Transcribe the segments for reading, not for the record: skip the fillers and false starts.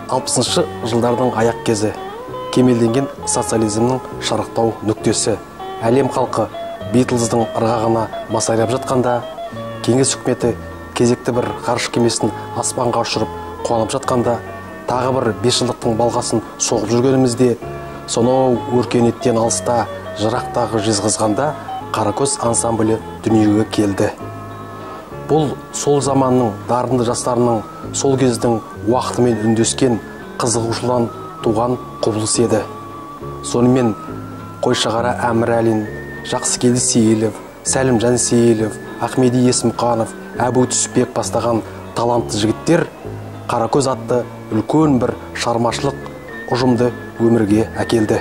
60 жылдардың аяқ кезі, кемелденген социализмнің шарықтау нүктесі. Әлем халқы Битлздың ырғағына масайрап жатқанда, кеңес үкіметі кезекті бір ғарыш кемесін аспанға ұшырып қуанып жатқанда, тағы бір 5 жылдықтың балғасын соғып жүргенімізде, сонау өркениеттен алыста, жырақтағы жезқазғанда Қаракөз ансамблі дүниеге келді. Бұл сол заманның дарынды жастарының сол кездің уақытымен үндескен қызығушылан туған құбылыс еді. Сонымен Қойшығара Әмірәлин, Жақсыкелді Сейілов, Сәлімжан Сейілов, Ахмеди Есмұқанов, Әбу Түсіпбек бастаған талантты жігіттер Қаракөз атты үлкен бір шығармашылық ұжымды өмірге әкелді.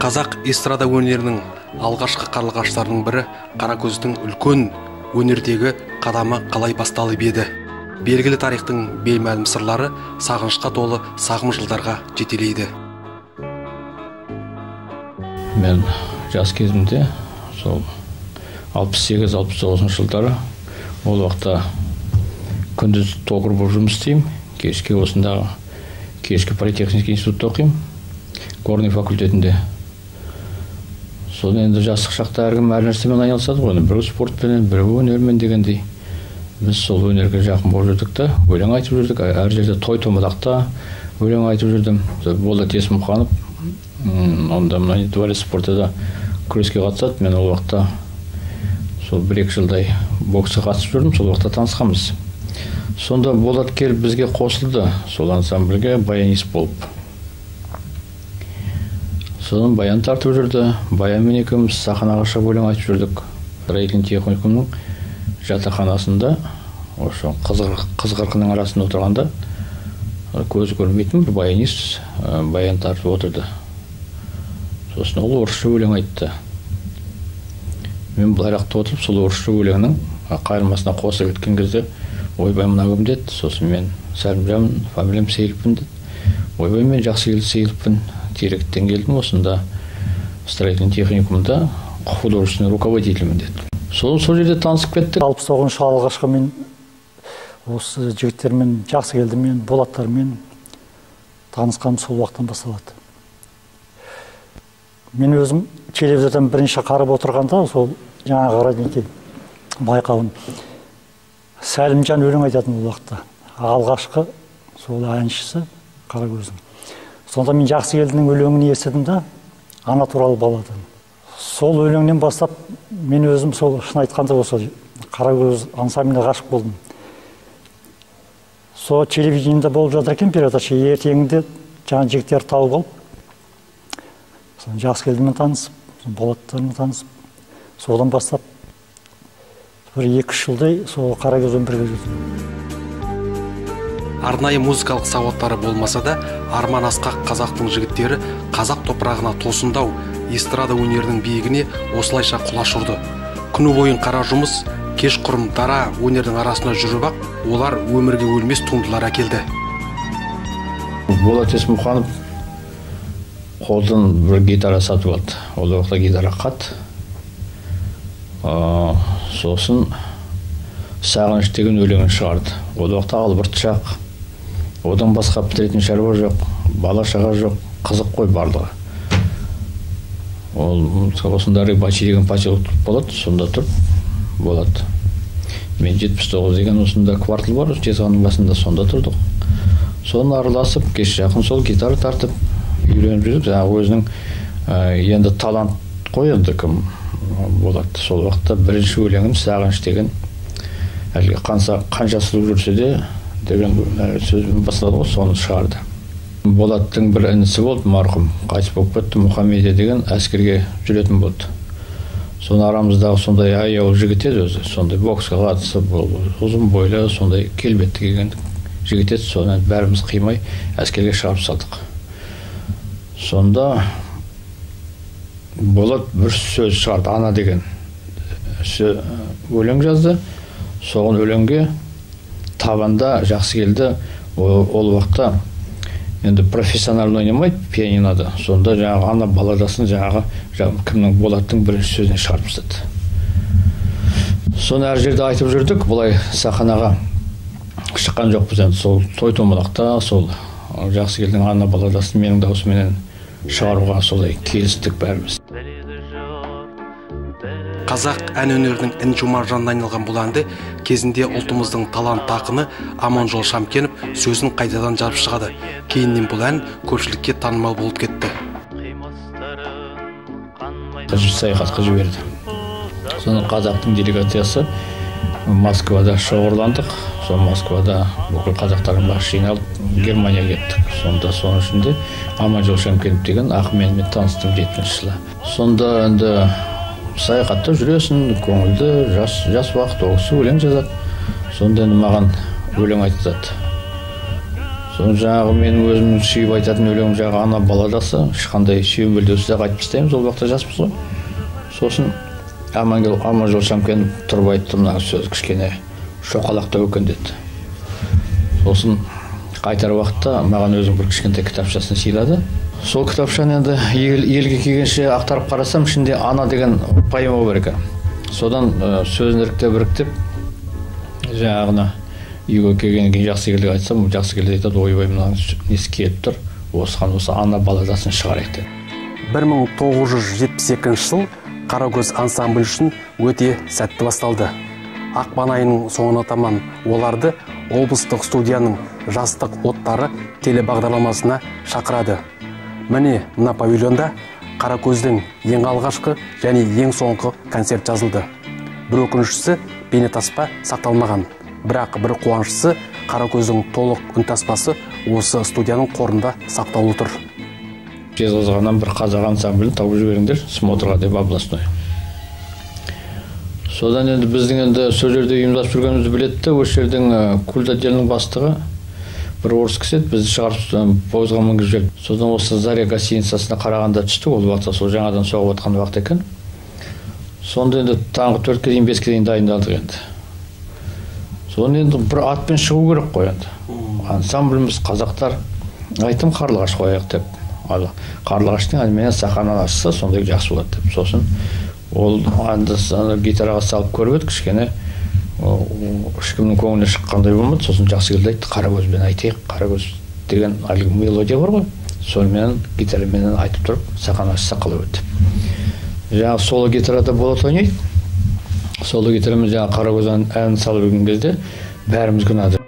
Қазақ эстрада өнерінің алғашқы қарлығаштарының бірі Қаракөздің үлкен өнердегі қадамы қалай басталып еді. Белгілі тарихтың беймәлім сырлары сағынышқа толы сағым жылдарға жетелейді. Мен жас кезімде, сол 68-69 жылдары, ол уақытта күндіз тоқыр болып жұмыс істеймін, кешке осындағы кешкі политехнический институтта оқимын, горный факультетінде. Сол енді жастық шақта әркім әр нәрсемен айналысады ғой, біреу спортпен, біреу өнермен дегендей. Біз сол өнерге жақын болып жүрдік та, өлең айтып жүрдік, әр жерде той-томалақта өлең айтып жүрдім. Болат Есмұқанов, онда дворец спортыда күреске қатысады. Мен ол уақытта сол 1-2 жылдай боксқа қатысып жүрдім, сол уақытта танысқанбыз. Сонда Болат келіп бізге қосылды, сол ансамбльге баянист болып. Содан баян тартып жүрді, баянмен екеуміз сахнаға шығып өлең айтып жүрдік. Строительный техникумның жатақханасында, осы қыз-қырқынның арасында отырғанда, көзі көрмейтін бір баянист баян тартып отырды. Сосын ол орысша өлең айтты. Мен бұлайрақта отырып, сол орысша өлеңнің қайырмасына қосып кеткен кезде, ойбай мына кім деді. Сосын мен Сәлімжанмын, фамилиям Сейіловпін деді. Ойбай мен Жақсыкелді Сейіловпін, Теректен келдім, осында строительный техникумда художественный руководителімін деді. Сол жерде танысып кеттік. 69 алғашқы мен осы жігіттермен, Жақсыкелдімен, Болаттармен танысқаным сол уақыттан басталады. Мен өзім телевизордан бірінші қарап отырғанда, сол жаңағы радиоте байқауын Сәлімжан өлең айтатын ол уақытта. Алғашқы сол әншісі Қаракөздің. Сонда мен Жақсыкелдінің өлеңін естідім да, ана туралы баладан. Сол өлеңнен бастап мен өзім сол шын айтқанда осы Қаракөз ансамбліне ғашық болдым. Сол телевидениеде болып жатыр екен передача, ертеңінде жаңа жігіттер тауып алып, Жақсыкелдімен танысып, Болаттармен танысып, содан бастап бір 2-3 жылдай сол Қаракөзбен бірге жүрдім. Арнайы музыкалық сауаттары болмаса да, арман асқақ қазақтың жігіттері қазақ топырағына тосындау эстрада өнерінің биігіне осылайша құлаш ұрды. Күні бойын қара жұмыс, кеш құрым дара өнердің арасында жүріп ақ, олар өмірге өлмес туындылар әкелді. Болат Есмұқанов қолдан бір гитара сатып алды. Ол уақытта гитара қат. Сосын сағыныш деген өлеңін шығарды. Ол уақытта албырт шақ. Одан басқа бітіретін шаруа жоқ, бала шаға жоқ, қызық қой барлығы. Ол осында Рыбачи деген поселок болады, сонда тұрып болады. Мен 79 деген осында квартал бар, Жезқазғанның басында, сонда тұрдық. Соны араласып, кеш жақын сол гитара тартып үйреніп жүрдік. Жаңағы өзінің енді талант қойды кім болады. Сол уақытта бірінші өлеңін сағыныш деген, әлгі қанша сұлу жүрсе де деген сөзбен бастады ғой, соны шығарды. Болаттың бір інісі болды, марқұм, қайтыс болып кетті, Мұхаммедия деген әскерге жүретін болды. Соны арамыздағы сондай аяулы жігіт еді өзі, сондай боксқа қатысып, ұзын бойлы, сондай келбетті келген жігіт еді, соны бәріміз қимай әскерге шығарып салдық. Сонда Болат бір сөз шығарды, ана деген өлең жазды. Соған өлеңге табанда Жақсыкелді ол уақытта енді профессионально ойнамайды, пианинода. Сонда жаңағы ана баладасын жаңағы кімнің Болаттың бірінші сөзіне шығарып тастады. Соны әр жерде айтып жүрдік, бұлай сахнаға шыққан жоқпыз енді. Сол той томалақта сол жақсы келдің ана баладасын менің даусыменен шығаруға солай келістік бәріміз. Қазақ ән өнерінің інжумар жанына айналған бұл әнді кезінде ұлтымыздың талант ақыны Аманжол Шамкенов сөзін қайтадан жарып шығады. Кейіннен бұл ән көпшілікке танымал болып кетті. Саяхатқа жіберді. Соны қазақтың делегациясы Москвада шоғырландық. Сол Москвада бүкіл қазақтардың басы жиналып Германияға кеттік. Сонда соның ішінде Аманжол Шамкенов деген ақынмен таныстым 70 жылы. Сонда енді саяхатта жүресің, көңілді, жас уақыт оқысы өлең жазады. Сонда енді маған өлең айтады. Соны жаңағы менің өзімнің сүйіп айтатын өлең жағы ана баладасы, ешқандай сүйемелдеусіз-ақ айтып тастаймыз, ол уақытта жаспыз ғой. Сосын Аманжол Шамкенов тұрып айтты, мына сөз кішкене шоқалақтау екен деді. Сосын қайтар уақытта маған өзім бір кішкентай кітапшасын сыйлады. Сол кітапшаны енді елге келгенше ақтарып қарасам, ішінде ана деген поэма бар екен. Содан сөзін біріктеп, жаңағына үйге келгеннен кейін жақсы келді айтсам, жақсы келді айтады, ойбай мына несі келіп тұр, осыған осы ана баладасын шығарайық деді. 1972 жыл Қаракөз ансамбль үшін өте сәтті басталды. Ақпан айының соңына таман оларды облыстық студияның жастық оттары телебағдарламасына шақырады. Міне мына павильонда Қаракөздің ең алғашқы және ең соңғы концерт жазылды. Бір өкініштісі бейнетаспа сақталмаған. Бірақ бір қуаныштысы Қаракөздің толық үнтаспасы осы студияның қорында сақтаулы тұр. Жезқазғаннан бір қазақ ансамблін тауып жіберіңдер, смотрға деп областной. Содан енді біздің енді сол жерде ұйымдасып жүргенімізді білетті, осы жердің культ отделінің бастығы бір орыс кісі еді, бізді шығарып пойызға мінгізіп жіберді. Содан осы Заря гостиницасына қарағанда түстік, ол уақытта сол жаңадан соғып жатқан уақыт екен. Сонда енді таңғы 4-ке дейін 5-ке дейін дайындалдық енді. Содан енді бір атпен шығу керек қой енді. Ансамбліміз қазақтар, айтым Қарлығаш қояйық деп. Қарлығаштың әнменен сахнадан ашса сондай жақсы болады деп. Сосын ол гитараға салып көріп еді, кішкене ешкімнің көңіліне шыққандай болмады. Сосын жақсы келді айтты, Қаракөзбен айтайық. Қаракөз деген әлгі мелодия бар ғой, сонымен гитарамен айтып тұрып сахна ашса қалай өтті. Жаңағы соло гитарада болат ойнайды. Соло гитарамен жаңағы Қаракөз әнін салып жүрген кезде бәріміз күнады.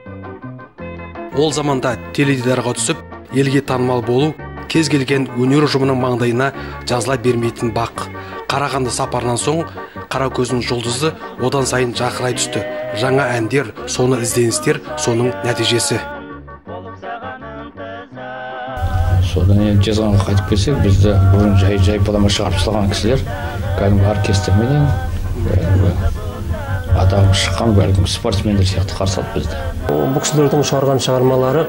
Ол заманда теледидарға түсіп, елге танымал болу кез келген өнер ұжымының маңдайына жазыла бермейтін бақ. Қарағанды сапарынан соң Қаракөздің жұлдызы одан сайын жақырай түсті. Жаңа әндер, соны ізденістер, соның нәтижесі. Содан енді Жезқазғанға қайтып келсек, бізді бұрын жай балама шығарып салған кісілер, кәдімгі оркестрменен, атағы шыққан бәлкім спортсмендер сияқты қарсы алды бізді. Бұл кісілердің шығарған шығармалары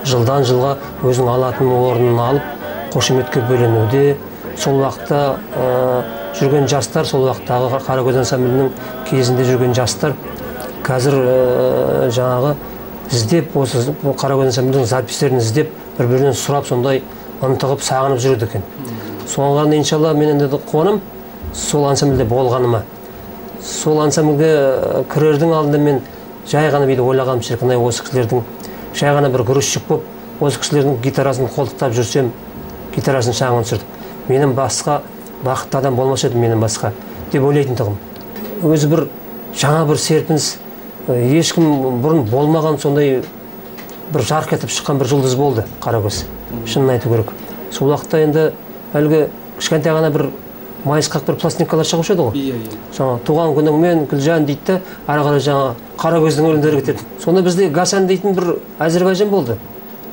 жылдан жылға өзінің алатын орнын алып, қошеметке бөленуде. Сол уақытта жүрген жастар, сол уақыттағы Қаракөз ансамблінің кезінде жүрген жастар қазір жаңағы іздеп, осы Қаракөз ансамблінің запистерін іздеп, бір-бірінен сұрап, сондай ынтығып, сағынып жүреді екен. Соған иншалла мен енді қуанам сол ансамбльде болғаныма. Сол ансамбльге кірердің алдында мен жай ғана бейді ойлағаным шіркін, осы кісілердің жай ғана бір грузчик болып, осы кісілердің гитарасын қолтықтап жүрсем, гитарасын шаңын түсірдім. Менің басқа бақытты адам болмас еді, менің басқа деп ойлайтын тұғым. Өзі бір жаңа бір серпініс, ешкім бұрын болмаған сондай бір жарқ етіп шыққан бір жұлдыз болды Қаракөз. Шынын айту керек. Сол уақытта енді әлгі кішкентай ғана бір майысқақ бір пластинкалар шығушы еді ғой. Жаңа туған күніңмен Гүлжан дейді, ары қарай жаңа Қаракөздің өлеңдері кетеді. Сонда бізде Гасан дейтін бір Әзербайжан болды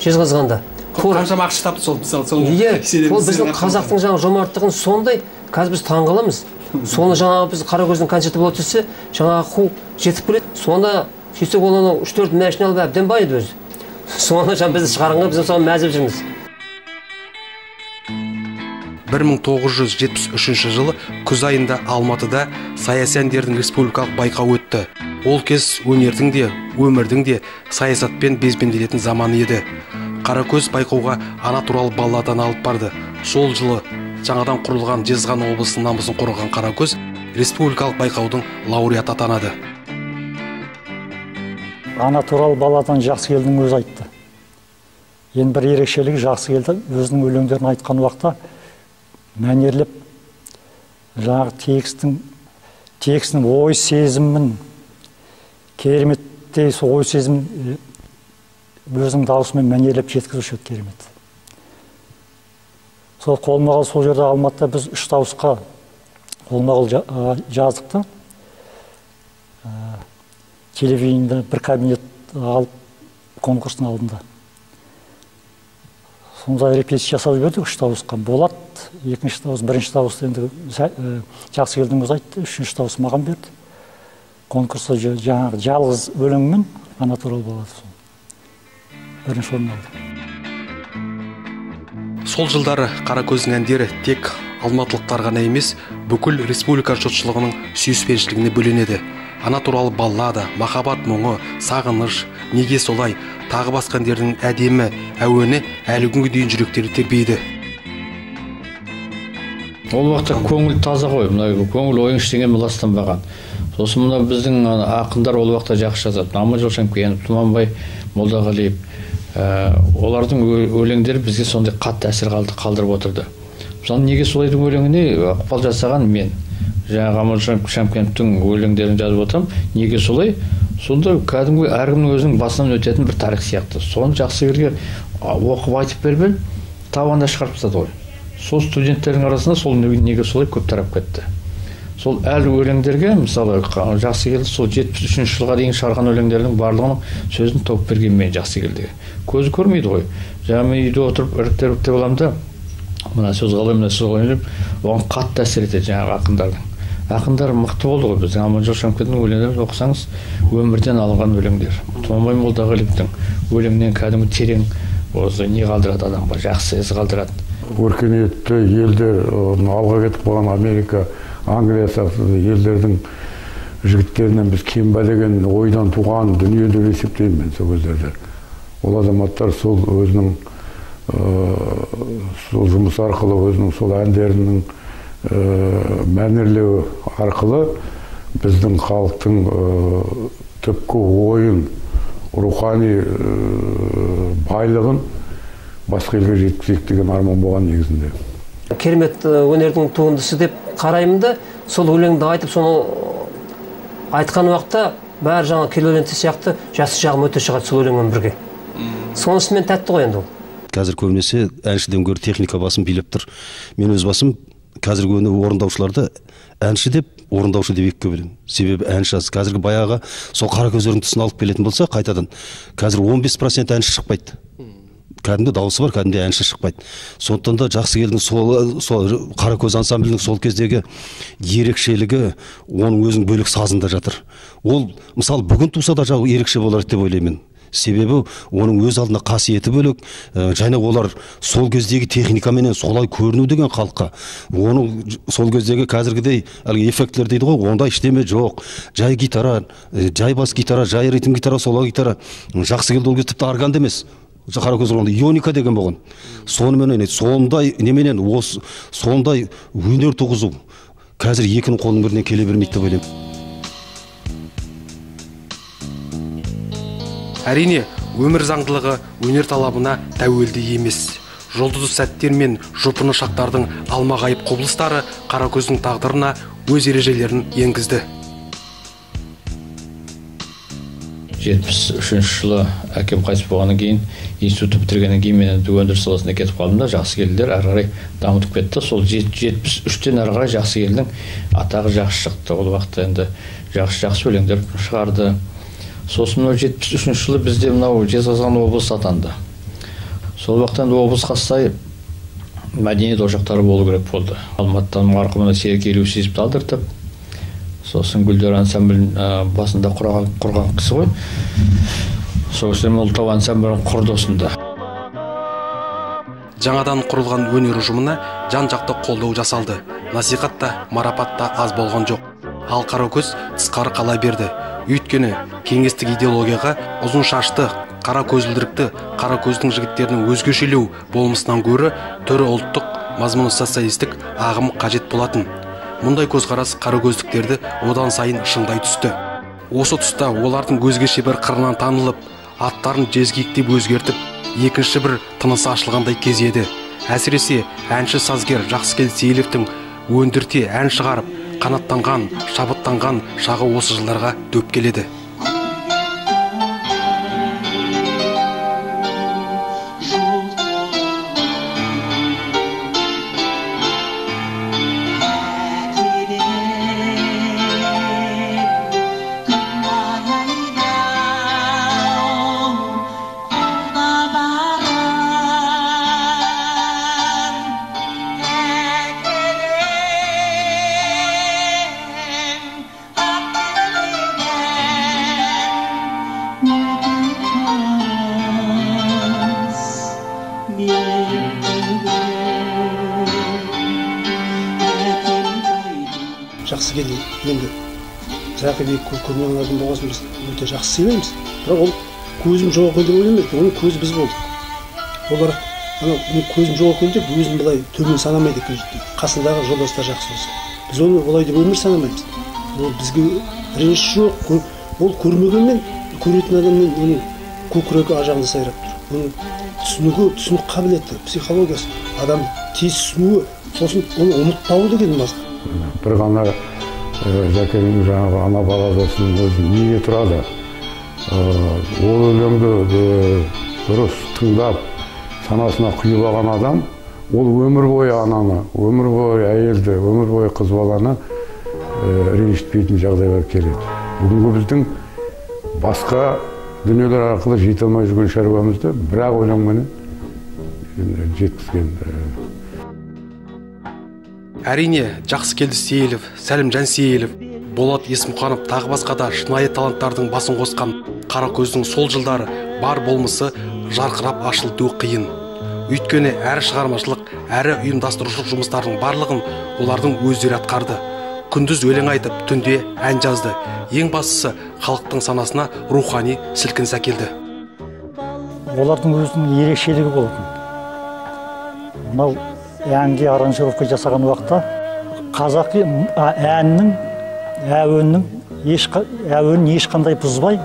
Жезқазғанда. Қаншама ақша тапты сол мысалы. Сол біздің қазақтың жаңа жомарттығын сондай, қазір біз таңғаламыз. Соны жаңағы біз Қаракөздің концерті бола түссе, жаңағы қу жетіп келеді. Сонда сөйтсек оны 3-4 машина алып әбден байыды өзі. Соны бізді шығарғанға біз соған мәз болып жүрміз. 1973 жылы күз айында Алматыда саяси әндердің республикалық байқауы өтті. Ол кез өнердің де, өмірдің де саясатпен безбенделетін заманы еді. Қаракөз байқауға ана туралы балладан алып барды. Сол жылы жаңадан құрылған Жезқазған облысының намысын қорғаған Қаракөз республикалық байқаудың лауреаты атанады. ана туралы баладан Жақсыкелдінің өзі айтты. Ең бір ерекшелігі Жақсыкелді өзінің өлеңдерін айтқан уақытта мәнерлеп жаңағы текстің ой сезімін кереметтей сол ой сезімін өзінің дауысымен мәнерлеп жеткізуші еді, керемет. Сол қолма-қол сол жерде Алматыда біз 3 дауысқа қолма-қол жаздық та. Телевидениеде бір кабинет алып конкурстың алдында. Сонда репетиция жасап жібердік 3 дауысқа. Болат, 2-ші дауыс, 1-ші дауыс енді Жақсыкелдің өзі айтты, 3-ші дауыс маған берді. Конкурста жаңағы жалғыз өлеңмен ана туралы балады. Бірінші орын алды. Сол жылдары Қаракөздің әндері тек алматылықтар ғана емес, бүкіл республика жұртшылығының сүйіспеншілігіне бөленеді. Ана туралы баллада, махаббат мұңы, сағыныш, неге солай, тағы басқа әндердің әдемі әуені әлі күнге дейін жүректері тербейді. Ол уақытта көңіл таза ғой, көңіл ойын ештеңе ластанбаған. Сосын мына біздің ақындар ол уақытта жақсы жазады. Аманжол Шамкенов, Тұманбай Молдағалиев, олардың өлеңдері бізге сондай қатты әсер қалдырып отырды. Мысалы, неге солайдың өлеңіне ықпал жасаған мен. Жаңағы Аманжол Шамкеновтың өлеңдерін жазып отырмын. Неге солай? Сонда кәдімгі әркімнің өзінің басынан өтетін бір тарих сияқты. Соны Жақсыкелге оқып айтып беріп, табанда шығарып тастады ғой. Сол студенттердің арасында сол неге солай көп тарап кетті. Сол әлі өлеңдерге, мысалы, Жақсыкелді сол 73 жылға дейін шығарған өлеңдердің барлығының сөзін тауып берген мен Жақсыкелдіге. Көзі көрмейді ғой. Жаңа мен үйде отырып іріктеп аламын да, мына сөз қалай, мына сөз қалай деп, оған қатты әсер етеді жаңағы ақындардың. Ақындар мықты болды ғой біздің. Аманжол Шамкеновтің өлеңдерін оқысаңыз, өмірден алынған өлеңдер. Тұманбай Молдағалиевтің өлеңінен кәдімгі терең осы не қалдырады адамға, жақсы із қалдырады. Өркениетті елдер, алға кетіп қалған Америка, Англия сияқты елдердің жігіттерінен біз кем ба деген ойдан туған дүние деп есептеймін мен сол кездерде. Ол азаматтар сол өзінің сол жұмыс арқылы, өзінің сол әндерінің мәнерлеу арқылы біздің халықтың түпкі ойын, рухани байлығын басқа елге жеткізейік деген арман болған негізінде. Керемет өнердің туындысы деп қараймын да, сол өлеңді айтып, соны айтқан уақытта бәрі жаңа келоленті сияқты жасы жағым өте шығады сол өлеңмен бірге. Сонысымен тәтті ғой енді ол. Қазір көбінесе әншіден гөрі техника басым билеп тұр. Мен өз басым қазіргі орындаушыларды әнші деп, орындаушы деп екіге бөлемін. Себебі әнші аз. Қазіргі баяғы сол Қаракөздердің тұсын алып келетін болса, қайтадан қазір 15% әнші шықпайды. Кәдімгі дауысы бар, кәдімгі әнші шықпайды. Сондықтан да Жақсыкелдің сол Қаракөз ансамблінің сол кездегі ерекшелігі оның өзінің бөлек сазында жатыр. Ол мысалы бүгін туса да ерекше болар деп ойлаймын. Себебі оның өз алдына қасиеті бөлек, және олар сол кездегі техникаменен солай көріну деген халыққа. Оның сол кездегі қазіргідей эффектлер дейді ғой, онда ештеме жоқ. Жай гитара, жай бас гитара, жай ритм гитара, соло гитара. Жақсыкелді ол кезде тіпті органды емес. Қаракөз орында ионика деген болған. Сонымен сондай неменен сондай өнер туғызу қазір екінің қолының бірінен келе бермейді деп ойлаймын. Әрине, өмір заңдылығы өнер талабына тәуелді емес. Жұлдызды сәттер мен жұпыны шақтардың алмағайып құбылыстары Қаракөздің тағдырына өз ережелерін енгізді. 73 жылы әкем қайтыс болғаннан кейін, институтты бітіргеннен кейін мен өндіріс саласына кетіп қалдым да, Жақсыкелділер әрі қарай дамытып кетті. Сол 73-тен әрі қарай Жақсыкелдің атағы жақсы шықты. Ол уақытта енді жақсы өлеңдер шығарды. Сосын 73 жылы бізде мынау Жезқазған облысы атанды. Сол уақыттан облысқа сай мәдениет ошақтары болу керек болды. Алматыдан марқұмына Серік Елеусізовті алдыртып, сосын Гүлдер ансамблін басында құрған кісі ғой. Сосын Ұлытау ансамблін құрды осында. Жаңадан құрылған өнер ұжымына жан-жақты қолдау жасалды. Насихат та, марапат та аз болған жоқ. Ал Қаракөз тысқары қала берді. Өйткені кеңестік идеологияға ұзын шашты, қара көзілдірікті Қаракөздің жігіттерінің өзгешелеу болмысынан гөрі түрі ұлттық, мазмұны социалистік ағым қажет болатын. Мұндай көзқарас Қаракөздіктерді одан сайын шыңдай түсті. Осы тұста олардың өзгеше бір қырынан танылып, аттарын жезгектеп өзгертіп, екінші бір тынысы ашылғандай кез еді. Әсіресе әнші сазгер Жақсыкел Сейіловтің өндірте ән шығарып, қанаттанған, шабыттанған шағы осы жылдарға дөп келеді. Жақсыкел енді Жақыбек көрмеген болғасын біз өте жақсы сыйлаймыз. Бірақ ол көзім жоқ екен деп ойлаймайды, оның көзі біз болдық. Олар көзім жоқ екен деп өзін былай төмен санамайды екен, қасындағы жолдастар жақсы болса. Біз оны олай деп өмір санамаймыз. Ол бізге реніш жоқ, ол көрмегенмен көретін адаммен оның көкірегі ажағында сайрап тұр. Оның түсінік қабілеті, психологиясы, адам тез түсінуі, сосын оны ұмытпауы деген мазмұн. Бір ғана Жәкеңнің жаңағы ана бала досының өзі неге тұрады? Ол өлеңді дұрыс тыңдап, санасына құйып алған адам, ол өмір бойы ананы, өмір бойы әйелді, өмір бойы қыз баланы ренжітпейтін жағдайға келеді. Бүгінгі біздің басқа дүниелер арқылы жете алмай жүрген шаруамызды бірақ өлеңмен жеткізген. Әрине, Жақсыкел Сейілов, Сәлімжан Сейілов, Болат Есмұқанов тағы басқа да шынайы таланттардың басын қосқан Қаракөздің сол жылдары бар болмысы жарқырап ашылту қиын. Өйткені әрі шығармашылық, әрі ұйымдастырушылық жұмыстардың барлығын олардың өздері атқарды. Күндіз өлең айтып, түнде ән жазды. Ең бастысы халықтың санасына рухани сілкініс әкелді. Олардың өзінің ерекшелігі болатын. Мынау әнге аранжировка жасаған уақытта қазақи әннің әуенін ешқандай бұзбай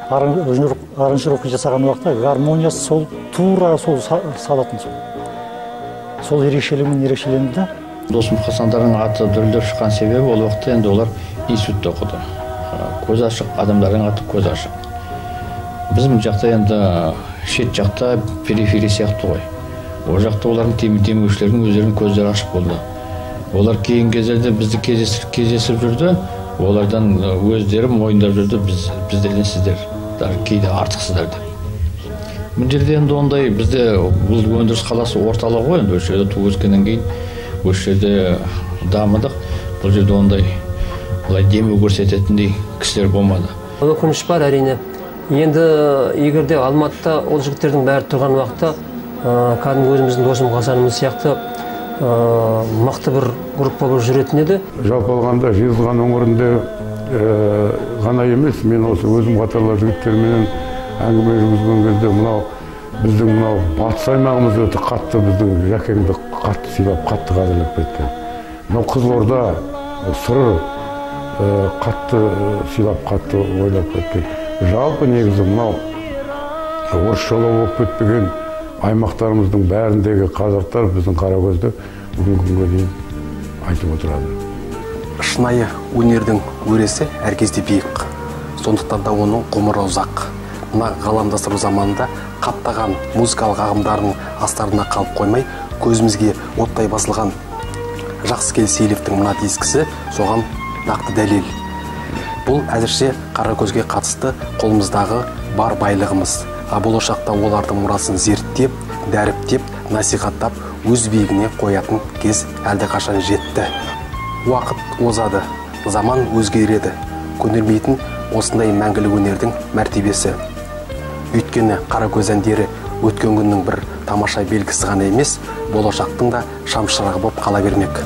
аранжировка жасаған уақытта гармониясы сол тура сол салатын сол ерекшелігімен ерекшеленді. Досым Хасандардың аты дүрілдеп шыққан себебі ол уақытта енді олар институтта оқыды. Көз ашық, адамдардың аты көз ашық. Біздің жақта енді шет жақта периферия сияқты ғой. Ол жақта олардың темеушілердің өздерінің көздері ашық болды. Олар кейін кездерде бізді кездесіп жүрді, олардан өздері мойындап жүрді, біздерден сіздер кейде артықсыздар деп. Бұл жерде енді ондай бізде бұл өндіріс қаласы орталығы ғой, осы жерде туып өскеннен кейін осы жерде дамыдық. Бұл жерде ондай демеу көрсететіндей кісілер болмады. Өкініш бар әрине. Енді егерде Алматыда ол жігіттердің бәрі тұрған уақытта кәдімгі өзіміздің досым Хасанымыз сияқты мықты бір группа болып жүретін еді. Жалпы алғанда Жезқазған өңірінде ғана емес, мен осы өзім қатарлы жігіттермен әңгіме жүргізген кезде біздің батыс аймағымыз өте қатты біздің Жәкеңді қатты сыйлап, қатты қадірлеп кеткен. Мынау Қызылорда, Сыр қатты сыйлап, қатты ойлап кеткен. Жалпы негізі мынау орыс жолы болып кетпеген аймақтарымыздың бәріндегі қазақтар біздің Қаракөзді бүгінгі күнге дейін айтып отырады. Шынайы өнердің өресі әркезде биік. Сондықтан да оның ғұмыры ұзақ. Мына ғаламдастыру заманында қаптаған музыкалық ағымдардың астарына қалып қоймай, көзімізге оттай басылған Жақсыкел Сейіловтің мына дискісі соған нақты дәлел. Бұл әзірше Қаракөзге қатысты қолымыздағы бар байлығымыз. Болашақта олардың мұрасын зерттеп, дәріптеп, насихаттап, өз биігіне қоятын кез әлдеқашан жетті. Уақыт озады, заман өзгереді. Көнермейтін осындай мәңгілік өнердің мәртебесі. Өйткені Қаракөз әндері өткен күннің бір тамаша белгісі ғана емес, болашақтың да шамшырағы болып қала бермек.